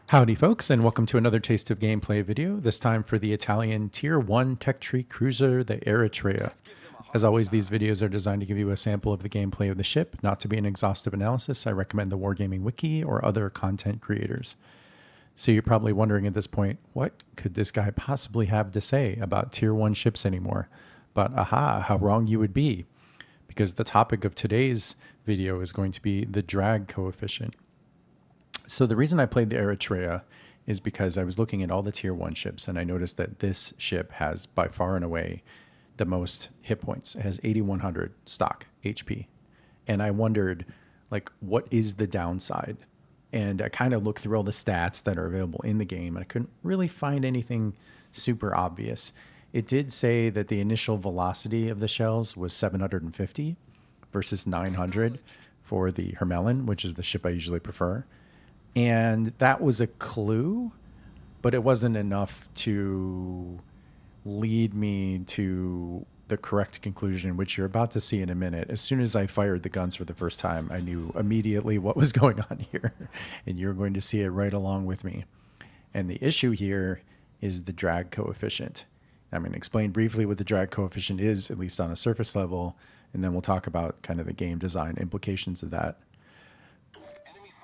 Howdy folks, and welcome to another Taste of Gameplay video, this time for the Italian Tier 1 tech tree cruiser, the Eritrea. As always, these videos are designed to give you a sample of the gameplay of the ship, not to be an exhaustive analysis. I recommend the Wargaming Wiki or other content creators. So you're probably wondering at this point, what could this guy possibly have to say about Tier 1 ships anymore? But aha, how wrong you would be, because the topic of today's video is going to be the drag coefficient. So the reason I played the Eritrea is because I was looking at all the tier 1 ships and I noticed that this ship has by far and away the most hit points. It has 8,100 stock HP. And I wondered, like, what is the downside? And I kind of looked through all the stats that are available in the game and I couldn't really find anything super obvious. It did say that the initial velocity of the shells was 750 versus 900 for the Hermelin, which is the ship I usually prefer. And that was a clue, but it wasn't enough to lead me to the correct conclusion, which you're about to see in a minute. As soon as I fired the guns for the first time, I knew immediately what was going on here, and you're going to see it right along with me. And the issue here is the drag coefficient. I'm going to explain briefly what the drag coefficient is, at least on a surface level, and then we'll talk about kind of the game design implications of that.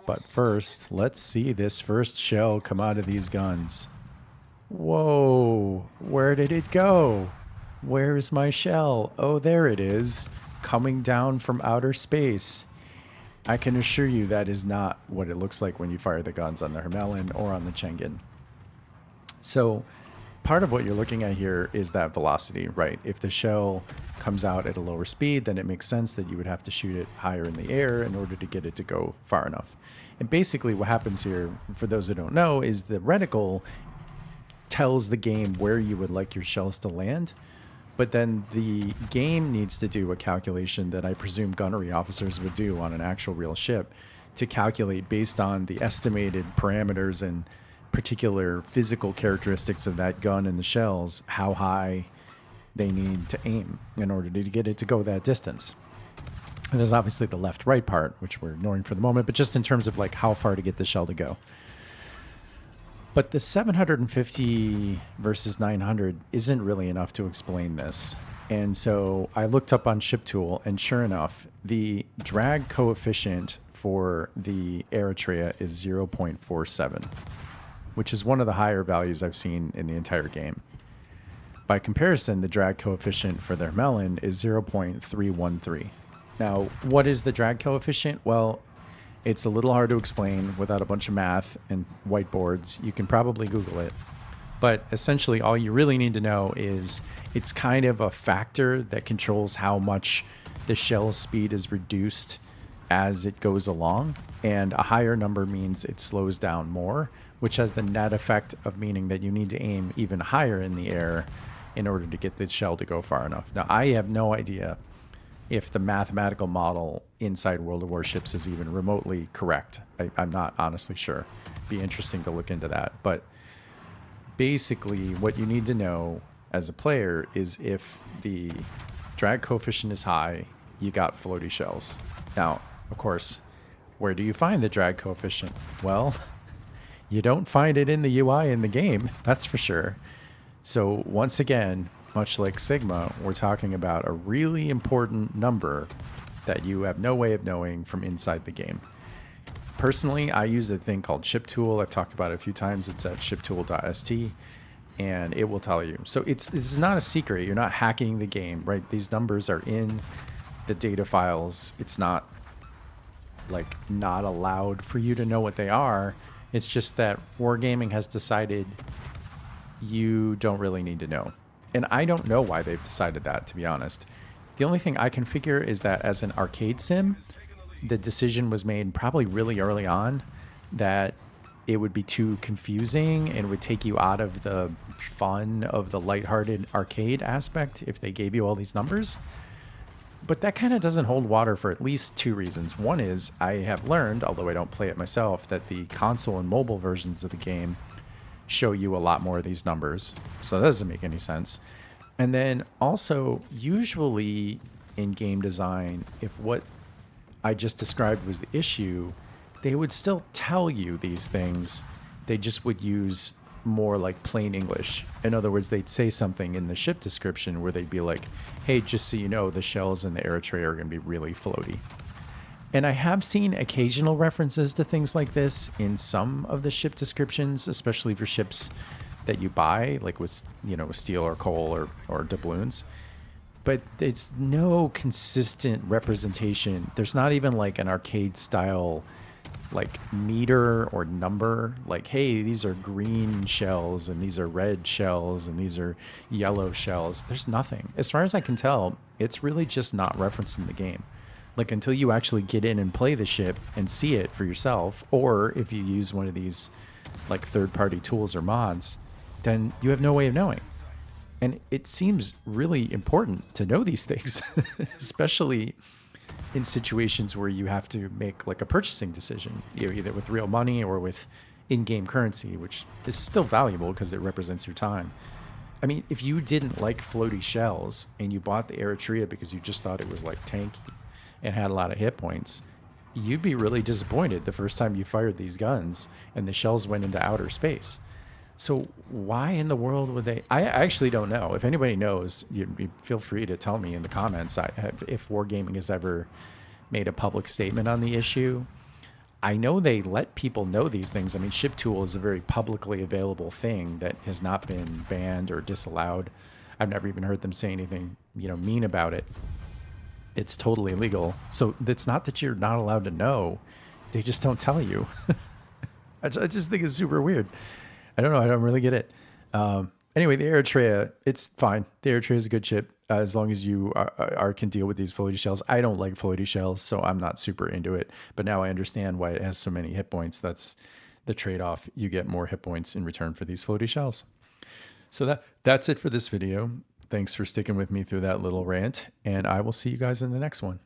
But first, let's see this first shell come out of these guns. Whoa, where did it go? Where's my shell? Oh, there it is, coming down from outer space. I can assure you that is not what it looks like when you fire the guns on the Hermelin or on the Chengen. So part of what you're looking at here is that velocity, right? If the shell comes out at a lower speed, then it makes sense that you would have to shoot it higher in the air in order to get it to go far enough. And basically what happens here, for those who don't know, is the reticle tells the game where you would like your shells to land, but then the game needs to do a calculation that I presume gunnery officers would do on an actual real ship to calculate based on the estimated parameters and particular physical characteristics of that gun and the shells, how high they need to aim in order to get it to go that distance. And there's obviously the left-right part, which we're ignoring for the moment, but just in terms of like how far to get the shell to go. But the 750 versus 900 isn't really enough to explain this. And so I looked up on ShipTool, and sure enough, the drag coefficient for the Eritrea is 0.47, which is one of the higher values I've seen in the entire game. By comparison, the drag coefficient for their Hermelin is 0.313. Now, what is the drag coefficient? Well, it's a little hard to explain without a bunch of math and whiteboards. You can probably Google it. But essentially, all you really need to know is it's kind of a factor that controls how much the shell speed is reduced as it goes along. And a higher number means it slows down more, which has the net effect of meaning that you need to aim even higher in the air in order to get the shell to go far enough. Now, I have no idea if the mathematical model inside World of Warships is even remotely correct. I'm not honestly sure. Be interesting to look into that. But basically, what you need to know as a player is if the drag coefficient is high, you got floaty shells. Now, of course, where do you find the drag coefficient? Well, you don't find it in the UI in the game, that's for sure. So once again, much like Sigma, we're talking about a really important number that you have no way of knowing from inside the game. Personally, I use a thing called ShipTool. I've talked about it a few times. It's at shiptool.st, and it will tell you. So this is not a secret. You're not hacking the game, right? These numbers are in the data files. It's not like not allowed for you to know what they are. It's just that Wargaming has decided you don't really need to know. And I don't know why they've decided that, to be honest. The only thing I can figure is that as an arcade sim, the decision was made probably really early on that it would be too confusing and would take you out of the fun of the lighthearted arcade aspect if they gave you all these numbers. But that kind of doesn't hold water for at least two reasons. One is I have learned, although I don't play it myself, that the console and mobile versions of the game show you a lot more of these numbers. So that doesn't make any sense. And then also, usually in game design, if what I just described was the issue, they would still tell you these things they just would use more like plain English. In other words, they'd say something in the ship description where they'd be like, hey, just so you know, the shells in the Eritrea are going to be really floaty. And I have seen occasional references to things like this in some of the ship descriptions, especially for ships that you buy, like with, you know, steel or coal or doubloons. But it's no consistent representation. There's not even like an arcade style like meter or number, like, hey, these are green shells and these are red shells and these are yellow shells. There's nothing. As far as I can tell, it's really just not referenced in the game. Like, until you actually get in and play the ship and see it for yourself, or if you use one of these like third-party tools or mods, then you have no way of knowing. And it seems really important to know these things, especially in situations where you have to make like a purchasing decision, you know, either with real money or with in-game currency, which is still valuable because it represents your time. I mean, if you didn't like floaty shells and you bought the Eritrea because you just thought it was like tanky and had a lot of hit points, you'd be really disappointed the first time you fired these guns and the shells went into outer space. So why in the world would they? I actually don't know. If anybody knows, you feel free to tell me in the comments if Wargaming has ever made a public statement on the issue. I know they let people know these things. I mean, ShipTool is a very publicly available thing that has not been banned or disallowed. I've never even heard them say anything, you know, mean about it. It's totally legal. So it's not that you're not allowed to know. They just don't tell you. I just think it's super weird. I don't know. I don't really get it. Anyway, the Eritrea, it's fine. The Eritrea is a good ship as long as you can deal with these floaty shells. I don't like floaty shells, so I'm not super into it. But now I understand why it has so many hit points. That's the trade-off. You get more hit points in return for these floaty shells. So that's it for this video. Thanks for sticking with me through that little rant, and I will see you guys in the next one.